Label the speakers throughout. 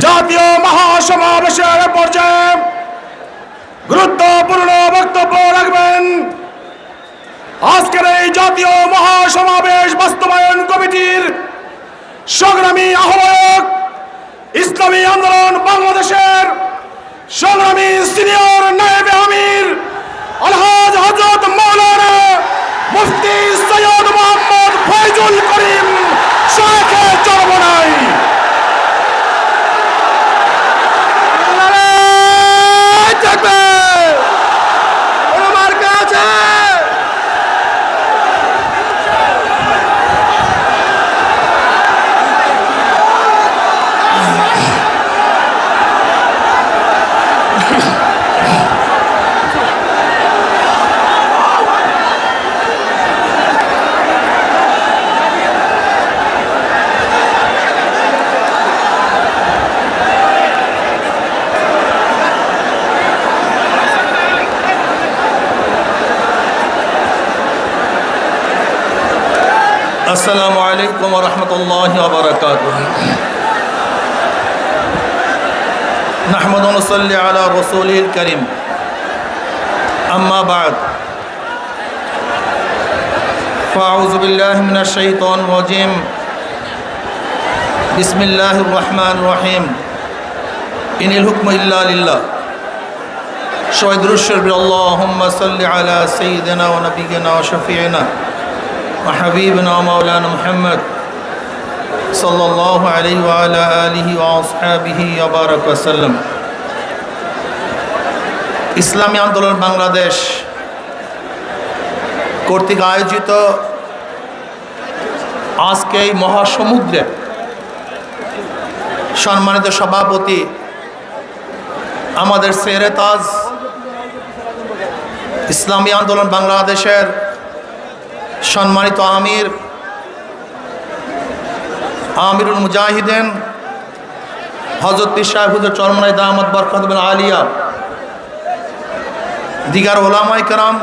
Speaker 1: জাতীয় মহাসমাবেশের পর্যায়ে গুরুত্বপূর্ণ বক্তব্য রাখবেন আজকের এই জাতীয় মহাসমাবেশ বাস্তবায়ন কমিটির সংগ্রামী আহ্বায়ক, ইসলামী আন্দোলন বাংলাদেশের সংগ্রামী সিনিয়র নায়েবে আমির আলহাজ হযরত মাওলানা মুফতি সৈয়দ মোহাম্মদ ফয়জুল করিম শাইখে চরমনাই।
Speaker 2: আসসালামু আলাইকুম ওয়া রাহমাতুল্লাহি ওয়া বারাকাতুহু। নাহমাদু ওয়া নুসাল্লি আলা রাসূলিল কারীম। আম্মা বা'দ। ফাআউযু বিল্লাহি মিনাশ শাইতানির রাজীম। বিসমিল্লাহির রাহমানির রহিম। ইনিল হুকমু ইল্লা লিল্লাহ। সবাই দুরূদ শরীফ আল্লাহুম্মা সাল্লি আলা সাইয়্যিদিনা ওয়া নাবিয়িনা ওয়া শাফিঈনা وحبيبنا مولانا محمد صلى الله عليه وعلى آله وأصحابه وبارك وسلم। ইসলামী আন্দোলন বাংলাদেশ কর্তৃক আয়োজিত আজকে এই মহাসমুদ্রে সম্মানিত সভাপতি আমাদের সেরে তাজ ইসলামী আন্দোলন বাংলাদেশের সম্মানিত আমিরুল মুজাহিদিন হযরত পীর সাহেব হুজুর চরমনাই দামাত বরকাতুল আলিয়া, দিগার ওলামায়ে কেরাম,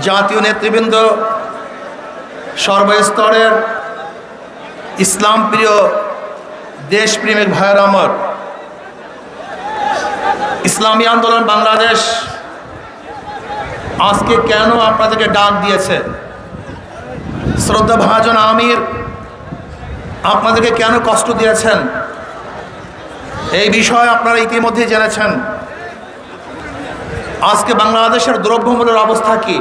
Speaker 2: জাতীয় নেতৃবৃন্দ, সর্বস্তরের ইসলাম প্রিয় দেশপ্রেমিক ভাইয়েরা আমার, ইসলামী আন্দোলন বাংলাদেশ আজকে কেন আপনাদেরকে ডাক দিয়েছে, শ্রদ্ধা ভাজন আমির আপনাদেরকে কেন কষ্ট দিয়েছেন, এই বিষয়ে আপনারা ইতিমধ্যে জেনেছেন। আজকে বাংলাদেশের দ্রব্যমূল্যের অবস্থা কি?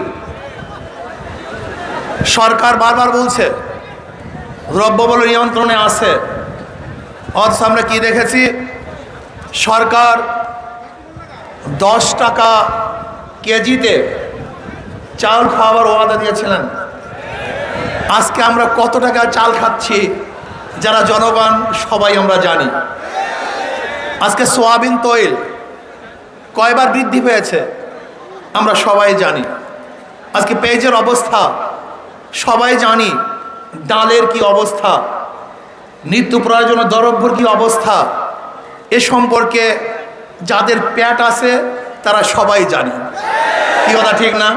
Speaker 2: সরকার বারবার বলছে দ্রব্যমূল্য নিয়ন্ত্রণে আছে, অথচ আমরা কি দেখেছি? সরকার 10 টাকা কেজিতে চাল খাওয়ার ওয়াদা দিয়েছিলেন। আজকে আমরা কত টাকা চাল খাচ্ছি যারা জনগণ সবাই আমরা জানি। আজকে সোয়াবিন তৈল কয়বার বৃদ্ধি পেয়েছে আমরা সবাই জানি। আজকে পেঁয়াজের অবস্থা সবাই জানি, ডালের কি অবস্থা, নিত্য প্রয়োজনীয় দ্রব্যের কি অবস্থা, এ সম্পর্কে যাদের পেট আছে তারা সবাই জানে। কি কথা ঠিক না?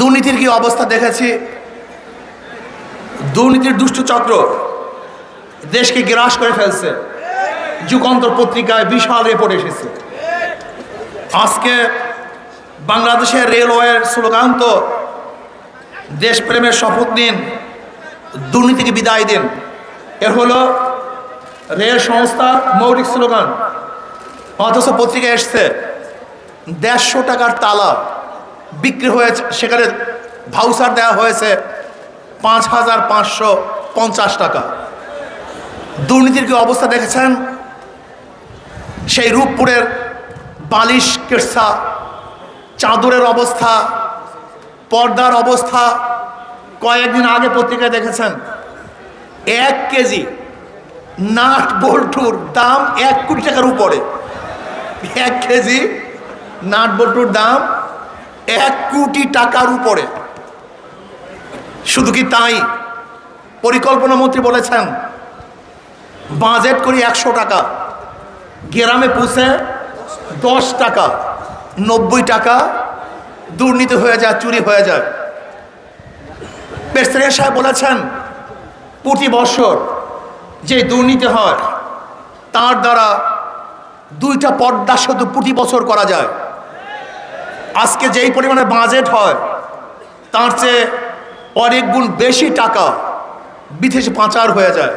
Speaker 2: দুর্নীতির কি অবস্থা দেখেছি? দুর্নীতির দুষ্ট চক্র দেশকে গ্রাস করে ফেলছে। যুগান্তর পত্রিকায় বিশাল রিপোর্ট এসেছে। আজকে বাংলাদেশের রেলওয়ের স্লোগান তো দেশপ্রেমের শপথ নিন, দুর্নীতিকে বিদায় দিন। এর হলো রেল সংস্থার মৌলিক স্লোগান। অথচ পত্রিকা এসছে 150 টাকার তালা বিক্রি হয়েছে, সেখানে ভাউচার দেওয়া হয়েছে 5550 টাকা। দুর্নীতির কি অবস্থা দেখেছেন? সেই রূপপুরের বালিশ কেরসা, চাদরের অবস্থা, পর্দার অবস্থা কয়েকদিন আগে পত্রিকায় দেখেছেন। 1 কেজি নাট বল্টুর দাম 1 কোটি টাকার উপরে। 1 কেজি নাট বল্টুর দাম 1 কোটি টাকার উপরে। শুধু কি তাই, পরিকল্পনা মন্ত্রী বলেছেন বাজেট করি 100 টাকা, গ্রামে পুষে 10 টাকা, 90 টাকা দুর্নীতি হয়ে যায়, চুরি হয়ে যায়। প্রেসিডেন্ট সাহেব বলেছেন প্রতি বছর যে দুর্নীতি হয় তার দ্বারা 2টা পর্দা শুধু প্রতি বছর করা যায়। আজকে যেই পরিমাণে বাজেট হয় তার চেয়ে অনেক গুণ বেশি টাকা বিদেশে পাচার হয়ে যায়।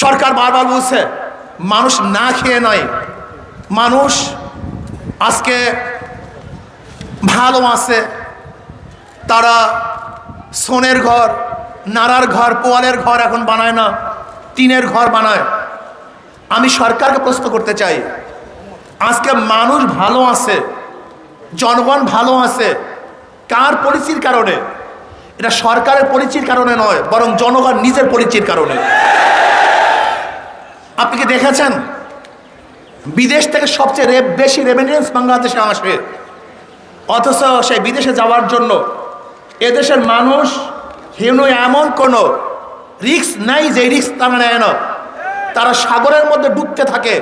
Speaker 2: সরকার বারবার বলছে মানুষ না খেয়ে নয়, মানুষ আজকে ভালো আছে, তারা সোনের ঘর, নাড়ার ঘর, পোয়ালের ঘর এখন বানায় না, টিনের ঘর বানায়। আমি সরকারকে প্রশ্ন করতে চাই, আজকে মানুষ ভালো আছে, জনগণ ভালো আছে, কার পলিসির কারণে? এটা সরকারের পলিসির কারণে নয়, বরং জনগণ নিজের পলিসির কারণে। আপনি কি দেখেছেন বিদেশ থেকে সবচেয়ে বেশি রেমিটেন্স বাংলাদেশে আসে, অথচ সেই বিদেশে যাওয়ার জন্য এদেশের মানুষ এমন কোনো রিস্ক নাই যে রিস্ক তারা নেয় না। তারা সাগরের মধ্যে ডুবতে থাকে,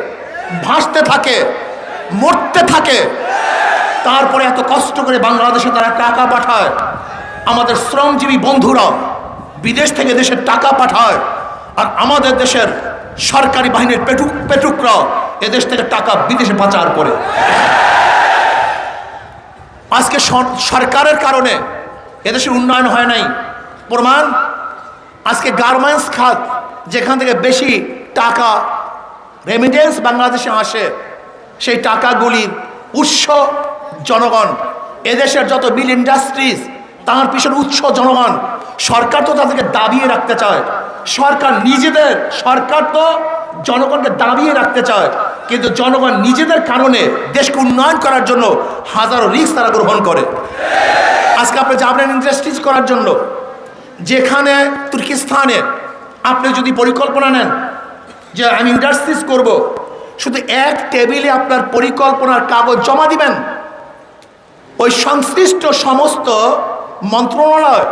Speaker 2: ভাসতে থাকে, মরতে থাকে, তারপরে এত কষ্ট করে বাংলাদেশে তারা টাকা পাঠায়। আমাদের শ্রমজীবী বন্ধুরা বিদেশ থেকে দেশের টাকা পাঠায়, আর আমাদের দেশের সরকারি বাহিনীর পেটুকরা এদেশ থেকে টাকা বিদেশে পাচার করে। আজকে সরকারের কারণে এদেশের উন্নয়ন হয় নাই। প্রমাণ, আজকে গার্মেন্টস খাত যেখান থেকে বেশি টাকা রেমিটেন্স বাংলাদেশে আসে, সেই টাকাগুলির উৎস জনগণ। এদেশের যত মিল ইন্ডাস্ট্রিজ, তার পিছনে উৎস জনগণ। সরকার তো তাদেরকে দাবিয়ে রাখতে চায়, সরকার তো জনগণকে দাবিয়ে রাখতে চায়, কিন্তু জনগণ নিজেদের কারণে দেশকে উন্নয়ন করার জন্য হাজারো রিস্ক তারা গ্রহণ করে। আজকে আপনি যাবেন ইন্ডাস্ট্রিজ করার জন্য, যেখানে তুর্কিস্তানে আপনি যদি পরিকল্পনা নেন যে আমি ইন্ডাস্ট্রিজ করব, শুধু এক টেবিলে আপনার পরিকল্পনার কাগজ জমা দিবেন, ওই সংশ্লিষ্ট সমস্ত মন্ত্রণালয়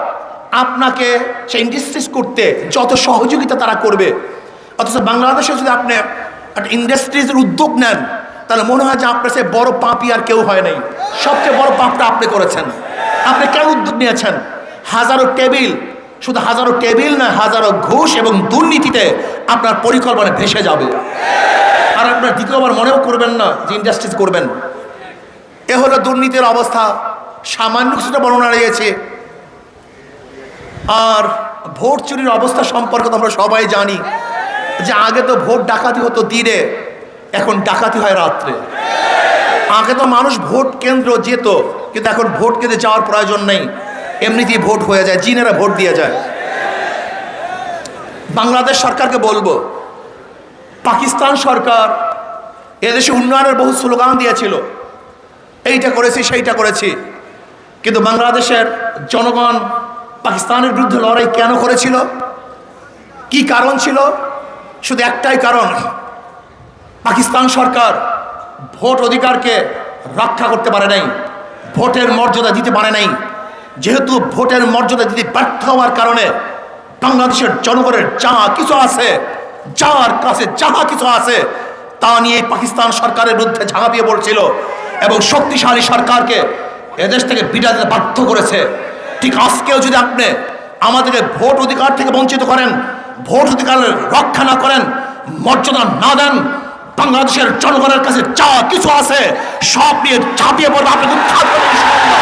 Speaker 2: আপনাকে সেই ইন্ডাস্ট্রিজ করতে যত সহযোগিতা তারা করবে। অথচ বাংলাদেশে যদি আপনি একটা ইন্ডাস্ট্রিজের উদ্যোগ নেন, তাহলে মনে হয় যে আপনার সে বড় পাপই আর কেউ হয় নাই। সবচেয়ে বড় পাপটা আপনি করেছেন। আপনি কেন উদ্যোগ নিয়েছেন? হাজারো টেবিল, শুধু হাজারো টেবিল না, হাজারো ঘুষ এবং দুর্নীতিতে আপনার পরিকল্পনা ভেসে যাবে। আর আপনার দ্বিতীয়বার মনেও করবেন না যে ইন্ডাস্ট্রিজ করবেন। এ হলো দুর্নীতির অবস্থা। সামান্য কিছুটা বর্ণনা রয়েছে। আর ভোট চুরির অবস্থা সম্পর্কে তো আমরা সবাই জানি যে আগে তো ভোট ডাকাতি হতো দিনে, এখন ডাকাতি হয় রাত্রে। আগে তো মানুষ ভোট কেন্দ্র যেত, কিন্তু এখন ভোট কেন্দ্রে যাওয়ার প্রয়োজন নেই, এমনিতেই ভোট হয়ে যায়, জিনেরা ভোট দিয়ে যায়। বাংলাদেশ সরকারকে বলবো, পাকিস্তান সরকার এদেশে উন্নয়নের বহু স্লোগান দিয়েছিল, এইটা করেছি সেইটা করেছি, কিন্তু বাংলাদেশের জনগণ পাকিস্তানের বিরুদ্ধে লড়াই কেন করেছিল? কি কারণ ছিল? শুধু একটাই কারণ, পাকিস্তান সরকার ভোট অধিকারকে রক্ষা করতে পারে নাই, ভোটের মর্যাদা দিতে পারে নাই। যেহেতু ভোটের মর্যাদা দিতে ব্যর্থ হওয়ার কারণে বাংলাদেশের জনগণের যা কিছু আছে, যার কাছে যাহা কিছু আছে, তা নিয়ে পাকিস্তান সরকারের বিরুদ্ধে ঝাঁপিয়ে পড়ছিল এবং শক্তিশালী সরকারকে এদেশ থেকে বিদায় দিতে বাধ্য করেছে। ঠিক আজকেও যদি আপনি আমাদেরকে ভোট অধিকার থেকে বঞ্চিত করেন, ভোট অধিকার রক্ষা না করেন, মর্যাদা না দেন, বাংলাদেশের জনগণের কাছে যা কিছু আছে সব নিয়ে ঝাঁপিয়ে পড়বে। আপনাকে উৎখাত করবে ইনশাআল্লাহ।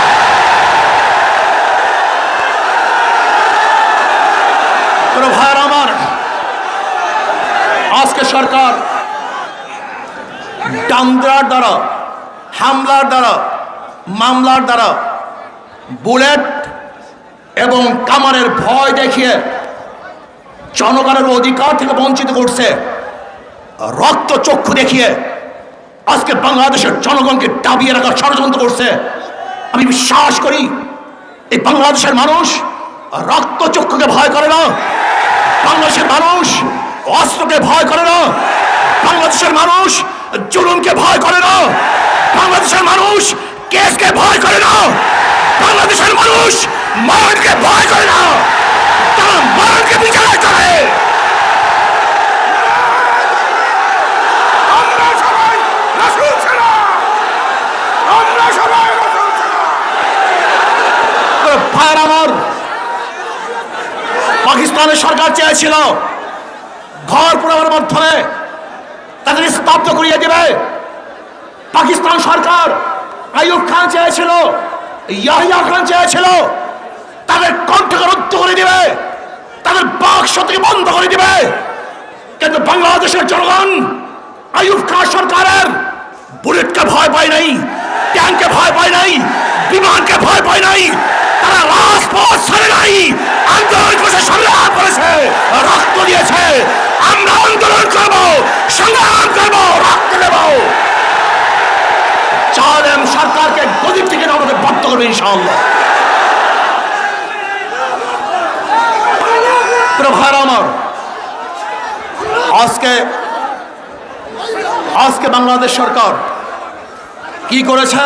Speaker 2: ভাইয়ের আমার, আজকে সরকার ডান্ডার দ্বারা, হামলার দ্বারা, মামলার দ্বারা, বুলেট এবং কামানের ভয় দেখিয়ে জনগণের অধিকার থেকে বঞ্চিত করছে, রক্ত চক্ষু দেখিয়ে আজকে বাংলাদেশের জনগণকে দাবিয়ে রাখার ষড়যন্ত্র করছে। আমি বিশ্বাস করি এই বাংলাদেশের মানুষ রক্ত চক্ষুকে ভয় করে না, বাংলাদেশের মানুষ অস্ত্রকে ভয় করে না, বাংলাদেশের মানুষ জুলুমকে ভয় করে না, বাংলাদেশের মানুষ কেসকে ভয় করে না, বাংলাদেশের মানুষ মরণকে ভয় করে না, তারা মরণকে বিচার করে। পাকিস্তানের সরকার চেয়েছিল ঘর পুরানোর মাধ্যমে তাদের স্তব্ধ করিয়ে দিবে। পাকিস্তান সরকার আইয়ুব খান চেয়েছিল, ইয়াহিয়া খান চেয়েছিল তাদের কণ্ঠকে রুদ্ধ করে দিবে, তাদের বাক শক্তি বন্ধ করে দিবে। কিন্তু বাংলাদেশের জনগণ আইয়ুব খান সরকারের বুলেটকে ভয় পায় নাই, ট্যাঙ্ককে ভয় পায় নাই, বিমানকে ভয় পায় নাই। তারা রাজপথ ছাড়ে নাই, আন্দোলন করেছে, সংগ্রাম করেছে, রক্ত দিয়েছে। আমরা আন্দোলন করব, সংগ্রাম করব, রক্ত দেব। জালেম সরকারকে গদির থেকে আমাদের বাধ্য করবে ইনশাআল্লাহ। ভাইরা আমার, আজকে বাংলাদেশ সরকার কি করেছে?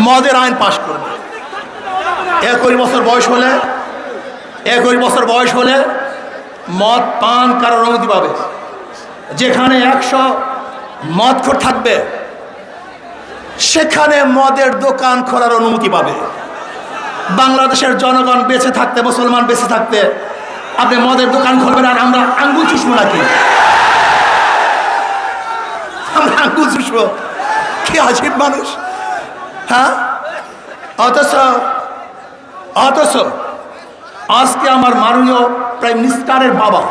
Speaker 2: মদের আইন পাশ করবে। 21 বছর বয়স হলে মদ পান করার অনুমতি পাবে। যেখানে 100 মদখোর থাকবে সেখানে মদের দোকান খোলার অনুমতি পাবে। বাংলাদেশের জনগণ বেঁচে থাকতে, মুসলমান বেঁচে থাকতে আপনি মদের দোকান খুলবেন আর আমরা আঙ্গুল চুষবো নাকি? আমরা আঙ্গুল চুষবো? কি আজীব মানুষ! হ্যাঁ, অথচ আজকে আমার মাননীয় প্রাইম মিনিস্টারের বাবা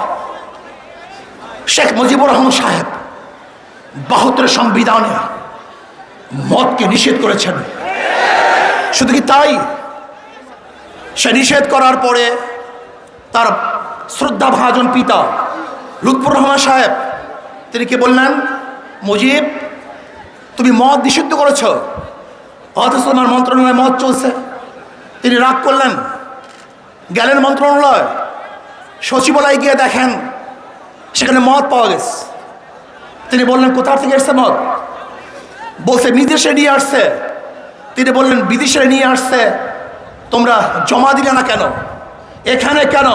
Speaker 2: শেখ মুজিবুর রহমান সাহেব 72 সংবিধানে মদকে নিষেধ করেছেন। শুধু কি তাই, সে নিষেধ করার পরে তার শ্রদ্ধাভাজন পিতা লুৎফর রহমান সাহেব তিনি কি বললেন? মুজিব, তুমি মদ নিষিদ্ধ করেছ, অথচ আমার মন্ত্রণালয়ে মদ চলছে। তিনি রাগ করলেন, গেলেন মন্ত্রণালয়, সচিবালয়ে গিয়ে দেখেন সেখানে মদ পাওয়া গেছে। তিনি বললেন, কোথা থেকে এসছে মদ? বলছে বিদেশে নিয়ে আসছে। তিনি বললেন, বিদেশে নিয়ে আসছে, তোমরা জমা দিলে না কেন? এখানে কেন?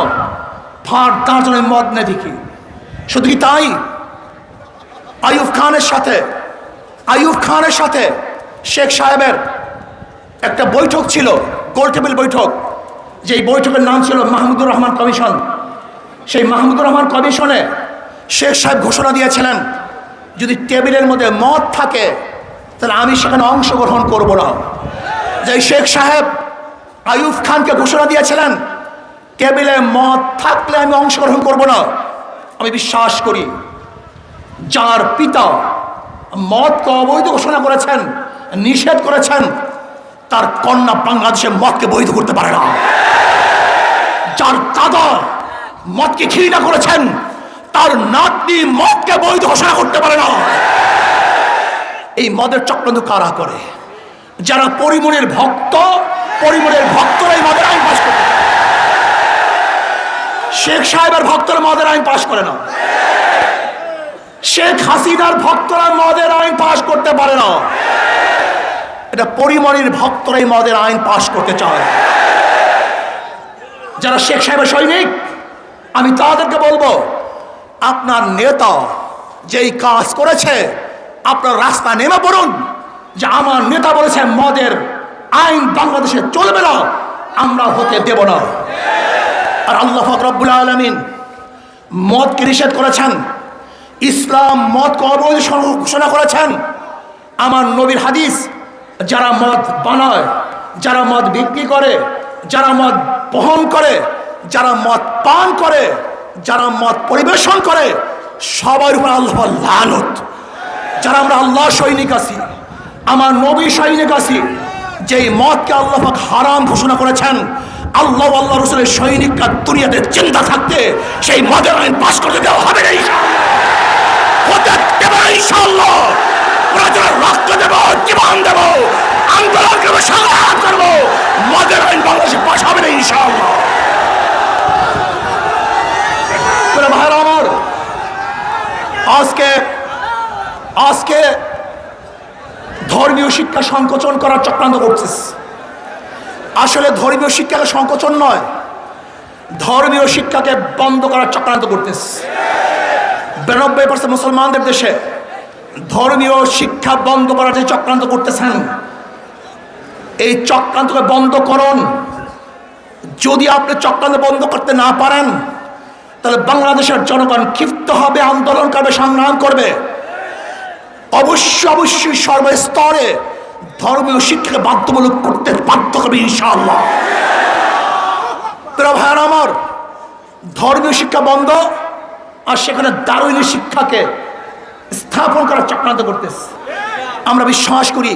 Speaker 2: ফাঁড় তার জন্য মদ নেই দেখি। শুধু কি তাই, আইয়ুব খানের সাথে শেখ সাহেবের একটা বৈঠক ছিল, গোল টেবিল বৈঠক। যেই বৈঠকের নাম ছিল মাহমুদুর রহমান কমিশন। সেই মাহমুদুর রহমান কমিশনে শেখ সাহেব ঘোষণা দিয়েছিলেন, যদি টেবিলের মধ্যে মদ থাকে তাহলে আমি সেখানে অংশগ্রহণ করব না। যেই শেখ সাহেব আইয়ুব খানকে ঘোষণা দিয়েছিলেন, টেবিলে মদ থাকলে আমি অংশগ্রহণ করব না। আমি বিশ্বাস করি যার পিতা মদকে অবৈধ ঘোষণা করেছেন, নিষেধ করেছেন, তার কন্যা বাংলাদেশে মদকে বৈধ করতে পারে না। যার দাদা মদকে ঘৃণা করেছেন, তার নাতনি মদকে বৈধ ঘোষণা করতে পারে না। এই মদের চক্রান্ত কারা করে? যারা পরিমণের ভক্তরাই মদের আইন পাশ করে। শেখ সাহেবের ভক্তরা মদের আইন পাশ করে না। শেখ হাসিনার ভক্তরা মদের আইন পাশ করতে পারে না। এটা পরিমণের ভক্তরাই মদের আইন পাশ করতে চায়। যারা শেখ সাহেবের সৈনিক, আমি তাদেরকে বলবো, আপনার নেতা যেই কাজ করেছে আপনার রাস্তা নেমে পড়ুন, যে আমার নেতা বলেছে মদের আইন বাংলাদেশে চলবে না, আমরা হতে দেব না। আর আল্লাহ পাক রব্বুল আলামিন মদকে নিষেধ করেছেন, ইসলাম মদকে অবৈধ ঘোষণা করেছেন। আমার নবীর হাদিস, যারা মদ বানায়, যারা মদ বিক্রি করে, যারা মদ বহন করে, যারা মদ পান করে, যারা মদ পরিবেশন করে, সবার উপর আল্লাহ লানত। যারা আমরা আল্লাহ সৈনিক আছি, আমার নবী সৈনিক আছি, যেই মদকে আল্লাহ পাক হারাম ঘোষণা করেছেন, আল্লাহ রসুলের সৈনিকরা দুনিয়াতে চিন্তা থাকতে সেই মদের আইন পাশ করতে দেওয়া হবে না। হতে দেব না ইনশাআল্লাহ। রক্ত দেব, জীবন দেব, আন্দোলন করবো, সংগ্রাম করবো, মদের আইন বাংলাদেশে পাশ হবে না ইনশাআল্লাহ। ভাইরা আমার, আজকে ধর্মীয় শিক্ষা সংকোচন করার চক্রান্ত করতেছে। আসলে ধর্মীয় শিক্ষাকে সংকোচন নয়, ধর্মীয় শিক্ষাকে বন্ধ করার চক্রান্ত করতেছে। 92% মুসলমানদের দেশে ধর্মীয় শিক্ষা বন্ধ করার যে চক্রান্ত করতেছেন, এই চক্রান্তকে বন্ধ করুন। যদি আপনি চক্রান্ত বন্ধ করতে না পারেন, তাহলে বাংলাদেশের জনগণ ক্ষিপ্ত হবে, আন্দোলন করবে, সংগ্রাম করবে। অবশ্যই সর্বস্তরে ধর্মীয় শিক্ষাকে বাধ্যতামূলক করতে বাধ্য করবে ইনশাআল্লাহ। প্রিয় ভাইয়েরা আমার, ধর্মীয় শিক্ষা বন্ধ আর সেখানে দারুইনের শিক্ষাকে স্থাপন করার চক্রান্ত করতেছে। আমরা বিশ্বাস করি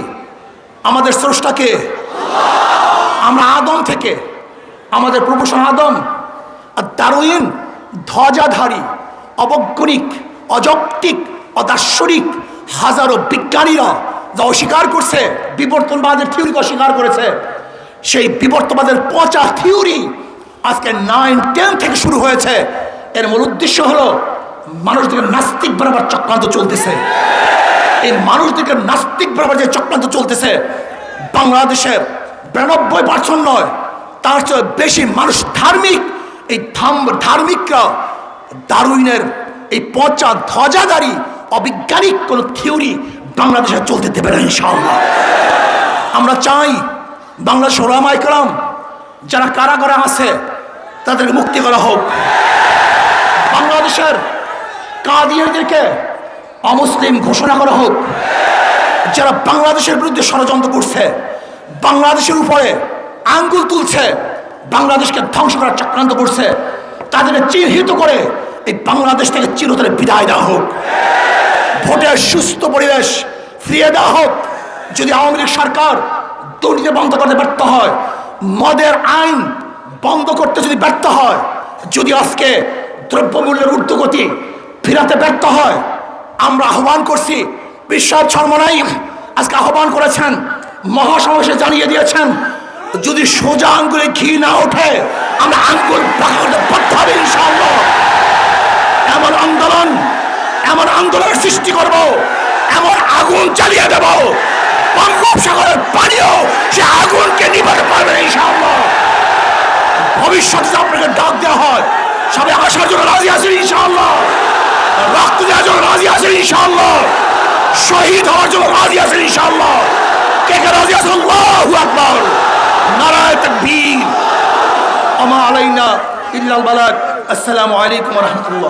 Speaker 2: আমাদের স্রষ্টাকে, আমরা আদম থেকে, আমাদের প্রভূষণ আদম আর দারুইন ধ্বজাধারী, অবৈজ্ঞানিক, অযৌক্তিক, অদার্শনিক হাজারো বিজ্ঞানীরা যা অস্বীকার করছে, বিবর্তনবাদের থিওরিকে অস্বীকার করেছে, সেই বিবর্তনবাদের পচা থিওরি আজকে 9-10 থেকে শুরু হয়েছে। এর মূল উদ্দেশ্য হলো মানুষদেরকে নাস্তিক বরাবর চক্রান্ত চলতেছে। এই মানুষদেরকে নাস্তিক বরাবর যে চক্রান্ত চলতেছে, বাংলাদেশের 92% নয়, তার চেয়ে বেশি মানুষ ধার্মিক। এই ধার্মিকরা দারুইনের এই পচা ধ্বজাধারী অবিজ্ঞানিক কোন থিওরি বাংলাদেশে চলতে দেবে না ইনশাআল্লাহ। আমরা চাই বাংলাদেশ ওলামায়ে কেরাম যারা কারাগারে আছে তাদেরকে মুক্তি করা হোক। বাংলাদেশের কাদিয়ানীদেরকে অমুসলিম ঘোষণা করা হোক। যারা বাংলাদেশের বিরুদ্ধে ষড়যন্ত্র করছে, বাংলাদেশের উপরে আঙ্গুল তুলছে, বাংলাদেশকে ধ্বংস করার চক্রান্ত করছে, তাদেরকে চিহ্নিত করে এই বাংলাদেশ থেকে চিরতরে বিদায় দেওয়া হোক। ভোটের সুস্থ পরিবেশ ফিরিয়ে দেওয়া হোক। যদি আওয়ামী লীগ সরকার দুর্নীতি বন্ধ করতে ব্যর্থ হয়, মদের আইন বন্ধ করতে যদি ব্যর্থ হয়, যদি আজকে দ্রব্যমূল্যের ঊর্ধ্বগতি ফিরাতে ব্যর্থ হয়, আমরা আহ্বান করছি, বিশ্বাস ছলমনাই আজকে আহ্বান করেছেন, মহাসমাবেশে জানিয়ে দিয়েছেন, যদি সোজা আঙ্গুলে ঘি না ওঠে আমরা আঙ্গুল বাঁকা করতে বাধ্য হবে ইনশাআল্লাহ। এমন আন্দোলনের সৃষ্টি করব, এমন আগুন জ্বালিয়ে দেব, বঙ্গোপসাগরের পানিও সে আগুনকে নিভাতে পারবে ইনশাআল্লাহ। ভবিষ্যতে আপনাকে ডাক দেওয়া হয়, সবাই আসার জন্য রাজি আছেন ইনশাআল্লাহ, রক্ত দেওয়ার জন্য রাজি আছেন ইনশাআল্লাহ, শহীদ হওয়ার জন্য রাজি আছেন ইনশাআল্লাহ। কে কে রাজি আছেন? আল্লাহু আকবার, নারায়ে তাকবীর। আমা আলাইনা ইল্লাল বালাগ। আসসালামু আলাইকুম ওয়া রাহমাতুল্লাহ।